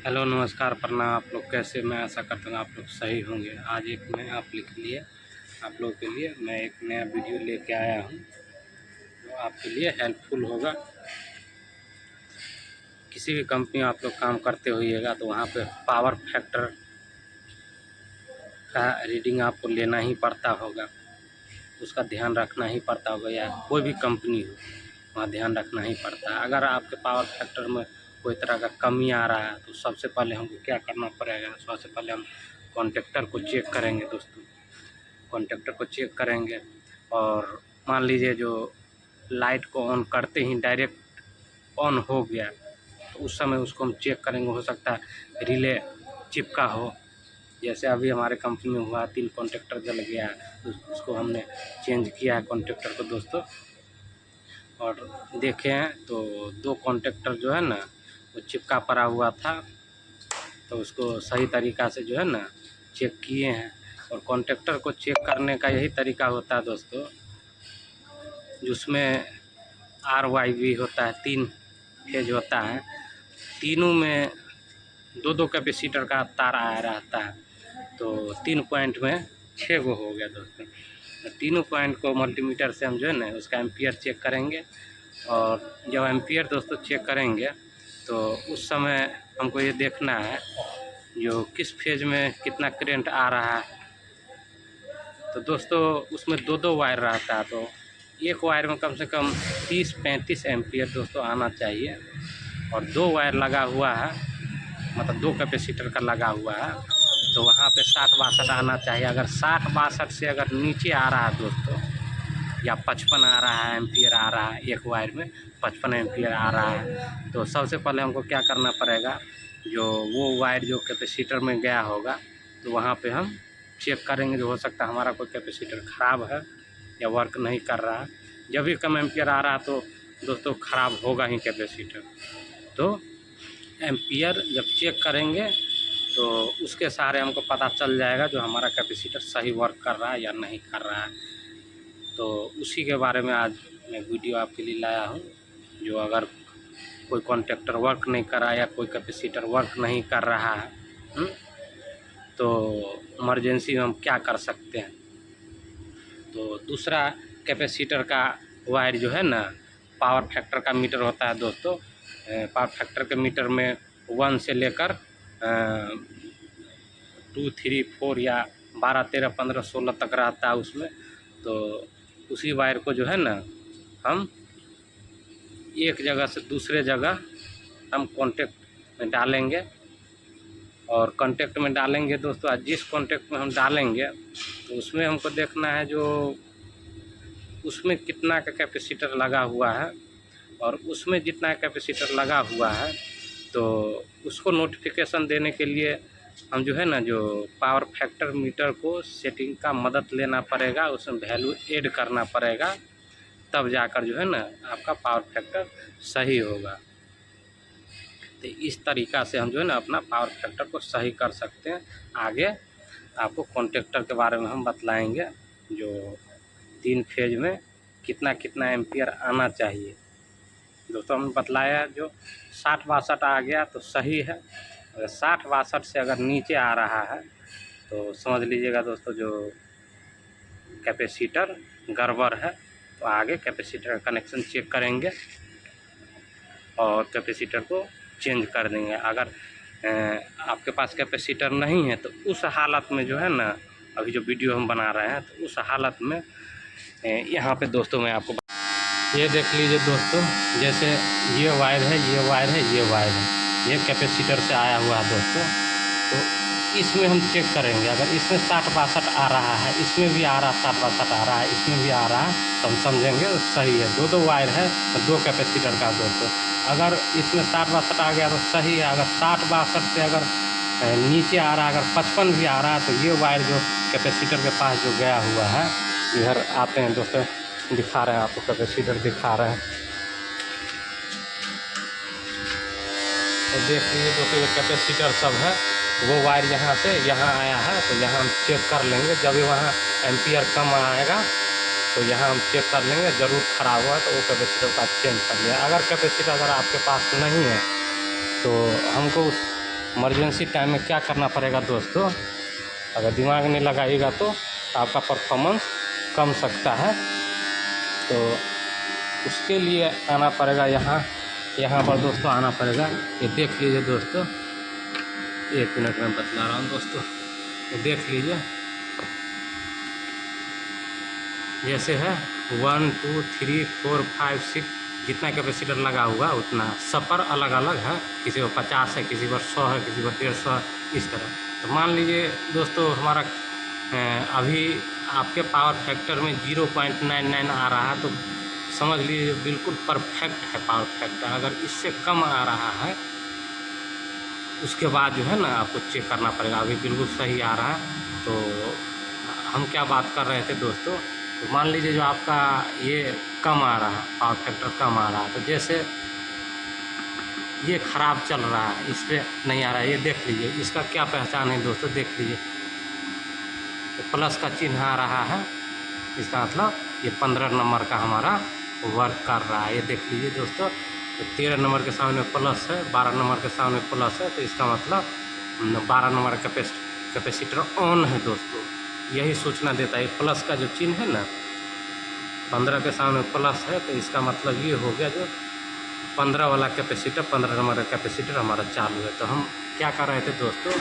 Hello नमस्कार प्रणाम। आप लोग कैसे? मैं आशा करता हूँ आप लोग सही होंगे। आज एक नया आप लोगों के लिए मैं एक नया वीडियो लेके आया हूँ जो आपके लिए हेल्पफुल होगा। किसी भी कंपनी में आप लोग काम करते होइएगा तो वहाँ पे पावर फैक्टर का रीडिंग आपको लेना ही पड़ता होगा, उसका ध्यान रखना ही पड़ता होगा। या कोई भी कंपनी हो वहाँ ध्यान रखना ही पड़ता है। अगर आपके पावर फैक्टर में कोई तरह का कमी आ रहा है तो सबसे पहले हमको क्या करना पड़ेगा? सबसे पहले हम कॉन्टेक्टर को चेक करेंगे दोस्तों। कॉन्टेक्टर को चेक करेंगे और मान लीजिए जो लाइट को ऑन करते ही डायरेक्ट ऑन हो गया तो उस समय उसको हम चेक करेंगे। हो सकता है रिले चिपका हो, जैसे अभी हमारे कंपनी में हुआ 3 कॉन्टेक्टर जल गया, उसको हमने चेंज किया है कॉन्टेक्टर को दोस्तों। और देखे हैं तो 2 कॉन्टेक्टर जो है ना वो चिपका पड़ा हुआ था, तो उसको सही तरीक़ा से जो है ना चेक किए हैं। और कॉन्टेक्टर को चेक करने का यही तरीका होता है दोस्तों, जिसमें RYB होता है, 3 फेज होता है, तीनों में 2-2 कैपेसिटर का तार आया रहता है। तो 3 पॉइंट में 6 गो हो गया दोस्तों। तो तीनों पॉइंट को मल्टीमीटर से हम जो है ना उसका एम्पियर चेक करेंगे। और जब एम्पियर दोस्तों चेक करेंगे तो उस समय हमको ये देखना है जो किस फेज में कितना करंट आ रहा है। तो दोस्तों उसमें 2-2 वायर रहता है, तो एक वायर में कम से कम 30-35 एम्पियर दोस्तों आना चाहिए। और 2 वायर लगा हुआ है, मतलब 2 कैपेसिटर का लगा हुआ है, तो वहाँ पे 60-62 आना चाहिए। अगर 60-62 से अगर नीचे आ रहा है दोस्तों, या 55 आ रहा है एम्पियर आ रहा है, एक वायर में 55 एम्पियर आ रहा है, तो सबसे पहले हमको क्या करना पड़ेगा, जो वो वायर जो कैपेसिटर में गया होगा तो वहाँ पे हम चेक करेंगे। जो हो सकता है हमारा कोई कैपेसिटर ख़राब है या वर्क नहीं कर रहा है। जब भी कम एम्पियर आ रहा है तो दोस्तों ख़राब होगा ही कैपेसिटर। तो एम्पियर जब चेक करेंगे तो उसके सहारे हमको पता चल जाएगा जो हमारा कैपेसिटर सही वर्क कर रहा है या नहीं कर रहा है। तो उसी के बारे में आज मैं वीडियो आपके लिए लाया हूँ। जो अगर कोई कॉन्टेक्टर वर्क नहीं कर रहा है या कोई कैपेसिटर वर्क नहीं कर रहा है, तो इमरजेंसी में हम क्या कर सकते हैं। तो दूसरा कैपेसिटर का वायर जो है ना, पावर फैक्टर का मीटर होता है दोस्तों। पावर फैक्टर के मीटर में 1 से लेकर 2, 3, 4 या 12, 13, 15, 16 तक रहता है उसमें। तो उसी वायर को जो है ना हम एक जगह से दूसरे जगह हम कॉन्टेक्ट में डालेंगे। और कॉन्टेक्ट में डालेंगे दोस्तों, जिस कॉन्टेक्ट में हम डालेंगे तो उसमें हमको देखना है जो उसमें कितना का कैपेसिटर लगा हुआ है। और उसमें जितना कैपेसिटर लगा हुआ है तो उसको नोटिफिकेशन देने के लिए हम जो है ना जो पावर फैक्टर मीटर को सेटिंग का मदद लेना पड़ेगा, उसमें वैल्यू ऐड करना पड़ेगा, तब जाकर जो है ना आपका पावर फैक्टर सही होगा। तो इस तरीक़ा से हम जो है ना अपना पावर फैक्टर को सही कर सकते हैं। आगे आपको कॉन्टेक्टर के बारे में हम बतलाएंगे, जो 3 फेज में कितना कितना एम्पियर आना चाहिए। दोस्तों हमने बतलाया जो 60-62 आ गया तो सही है। अगर 60-62 से अगर नीचे आ रहा है तो समझ लीजिएगा दोस्तों जो कैपेसिटर गड़बड़ है। तो आगे कैपेसिटर का कनेक्शन चेक करेंगे और कैपेसिटर को चेंज कर देंगे। अगर आपके पास कैपेसिटर नहीं है तो उस हालत में जो है ना, अभी जो वीडियो हम बना रहे हैं तो उस हालत में यहाँ पे दोस्तों मैं आपको ये देख लीजिए दोस्तों, जैसे ये वायर है, ये वायर है, ये वायर है, ये कैपेसिटर से आया हुआ है दोस्तों। तो इसमें हम चेक करेंगे, अगर इसमें 60-62 आ रहा है, इसमें भी आ रहा है 60-62 आ रहा है, इसमें भी आ रहा है, तो हम समझेंगे सही है। 2-2 वायर है, 2 कैपेसिटर का दोस्तों। अगर इसमें 60-62 आ गया तो सही है। अगर 60-62 से अगर नीचे आ रहा है, अगर 55 भी आ रहा है, तो ये वायर जो कैपेसिटर के पास जो गया हुआ है, इधर आते हैं दोस्तों, दिखा रहे हैं आपको, कैपेसिटर दिखा रहे हैं। तो देख लीजिए दोस्तों जो कैपेसिटर सब है वो वायर यहाँ से यहाँ आया है, तो यहाँ हम चेक कर लेंगे। जब भी वहाँ एम्पियर कम आएगा तो यहाँ हम चेक कर लेंगे, ज़रूर ख़राब हुआ तो वो कैपेसिटर का चेंज कर लिया। अगर कैपेसिटर अगर आपके पास नहीं है तो हमको इमरजेंसी टाइम में क्या करना पड़ेगा दोस्तों, अगर दिमाग नहीं लगाइएगा तो आपका परफॉर्मेंस कम सकता है। तो उसके लिए आना पड़ेगा यहाँ पर दोस्तों आना पड़ेगा। ये देख लीजिए दोस्तों, 1 मिनट में बतला रहा हूँ दोस्तों, ये देख लीजिए। जैसे है 1 2 3 4 5 6 जितना कैपेसिटर लगा हुआ उतना, सब पर अलग अलग है, किसी को 50 है, किसी पर 100 है, किसी पर 150 है, इस तरह। तो मान लीजिए दोस्तों हमारा अभी आपके पावर फैक्टर में 0.99 आ रहा है, तो समझ लीजिए बिल्कुल परफेक्ट है पावर फैक्टर। अगर इससे कम आ रहा है उसके बाद जो है ना आपको चेक करना पड़ेगा। अभी बिल्कुल सही आ रहा है। तो हम क्या बात कर रहे थे दोस्तों, तो मान लीजिए जो आपका ये कम आ रहा है, पावर फैक्टर कम आ रहा है, तो जैसे ये ख़राब चल रहा है, इस पर नहीं आ रहा है, ये देख लीजिए। इसका क्या पहचान है दोस्तों, देख लीजिए, तो प्लस का चिन्ह आ रहा है, इसका मतलब ये 15 नंबर का हमारा वर्क कर रहा है। ये देख लीजिए दोस्तों, तो 13 नंबर के सामने प्लस है, 12 नंबर के सामने प्लस है, तो इसका मतलब 12 नंबर कैपेसिटर ऑन है दोस्तों। यही सूचना देता है। प्लस का जो चिन्ह है ना, 15 के सामने प्लस है, तो इसका मतलब ये हो गया जो 15 वाला कैपेसिटर, 15 नंबर का कैपेसिटर हमारा चालू है। तो हम क्या कर रहे थे दोस्तों,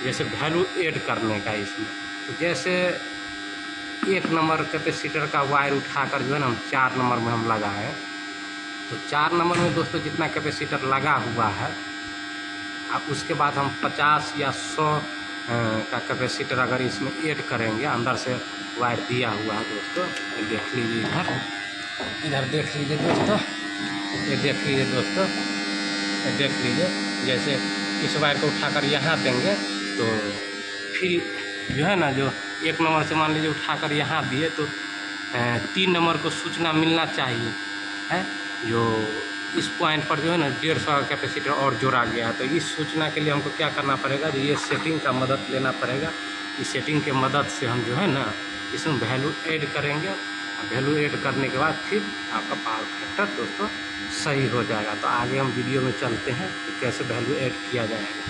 जैसे वैल्यू ऐड करने का इसमें, तो जैसे 1 नंबर कैपेसिटर का वायर उठाकर जो है ना हम 4 नंबर में हम लगाए, तो 4 नंबर में दोस्तों जितना कैपेसिटर लगा हुआ है, अब उसके बाद हम 50 या 100 का कैपेसिटर अगर इसमें ऐड करेंगे, अंदर से वायर दिया हुआ है दोस्तों, ये देख लीजिए, इधर देख लीजिए दोस्तों, ये देख लीजिए दोस्तों, ये देख लीजिए। जैसे इस वायर को उठाकर यहाँ देंगे, तो फिर जो है ना, जो 1 नंबर से मान लीजिए उठाकर यहाँ दिए, तो 3 नंबर को सूचना मिलना चाहिए है, जो इस पॉइंट पर जो है ना 150 का कैपेसिटर और जोड़ा गया है। तो इस सूचना के लिए हमको क्या करना पड़ेगा, ये सेटिंग का मदद लेना पड़ेगा। इस सेटिंग के मदद से हम जो है ना इसमें वैल्यू ऐड करेंगे। वैल्यू ऐड करने के बाद फिर आपका पावर फैक्टर दोस्तों सही हो जाएगा। तो आगे हम वीडियो में चलते हैं कि कैसे वैल्यू ऐड किया जाएगा।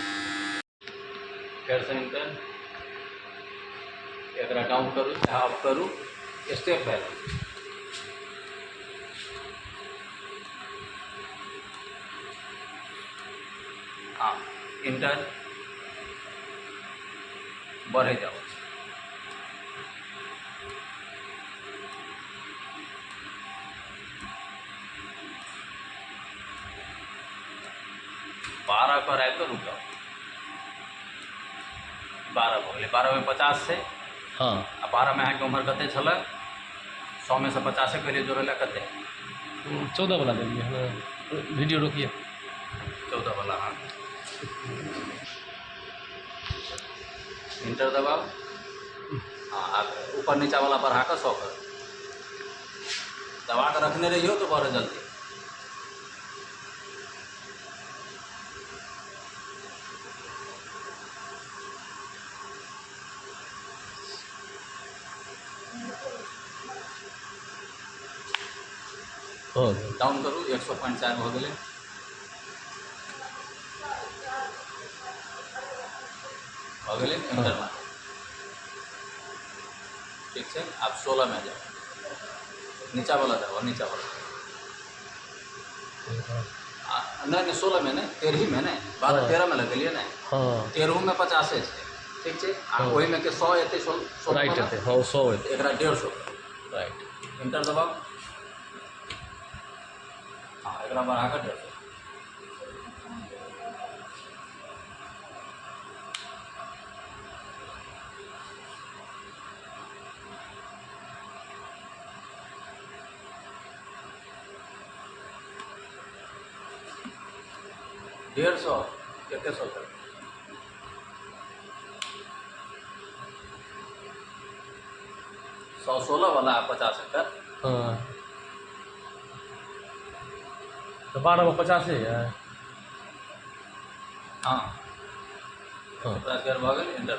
फिर से एक डाउन करूँ, अप करूँ, स्टेप वैल्यू, हाँ, इंटर, बढ़े जाओ, बारह पर आए तो रुक जाओ, 12 बोले, 12 में 50 से, हाँ, आ 12 में अहाँके उम्र कते छल, 100 में से 50 के लिए जोड़े कते, 14 वाला दे दिए, वीडियो रोकिए, 14 वाला, हाँ, इंटर दबाओ, हाँ, ऊपर नीचा वाला बढ़ा कर 100 कर, दबा कर रखने रहिए तो बढ़े जल्दी। डाउन करूँ, 100.4 हो गए, इंटर में, ठीक है। आप 16 में जाओ, नीचा वाला जाओ, नीचा वाला, नहीं 16 में नहीं, 13 में नहीं, 12 13 में लगेलिए ना, 13 में 50 है, ठीक है। वही में के 100 एते 100 राइट है, हाँ 100 है, 150 राइट, इंटर दबाओ, हाँ, एक बढ़ा कर 150, डेढ़ सौ कितने 100 तक, 116 वाला 50 तक, हाँ, तो 12 में 50 है, हाँ, हाँ, 50 भऽ गेल, इंटर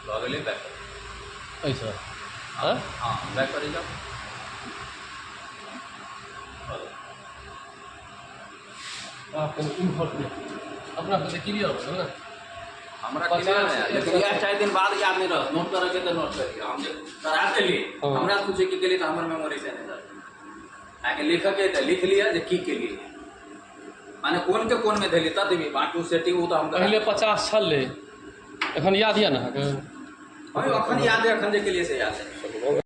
भऽ गेलै, बैक ऐसा, हाँ, हाँ, बैक करी जाओ, आपको इन्फॉर्म अपना से क्लियर हो ना हमरा क्लियर है, लेकिन यार 4 दिन बाद याद नहीं रह नोट करके तो नोट करिए। हम जे करा देली हमरा पूछे कि केली तो हमर मेमोरी से नहीं रह आके लिख के तो लिख लिया जे की केली माने कोन के कोन में देली त देबी बाटू सेटिंग उ तो हम पहले 50 छले एखन याद या ना के अखन याद है, अखन जे केलिए से याद है।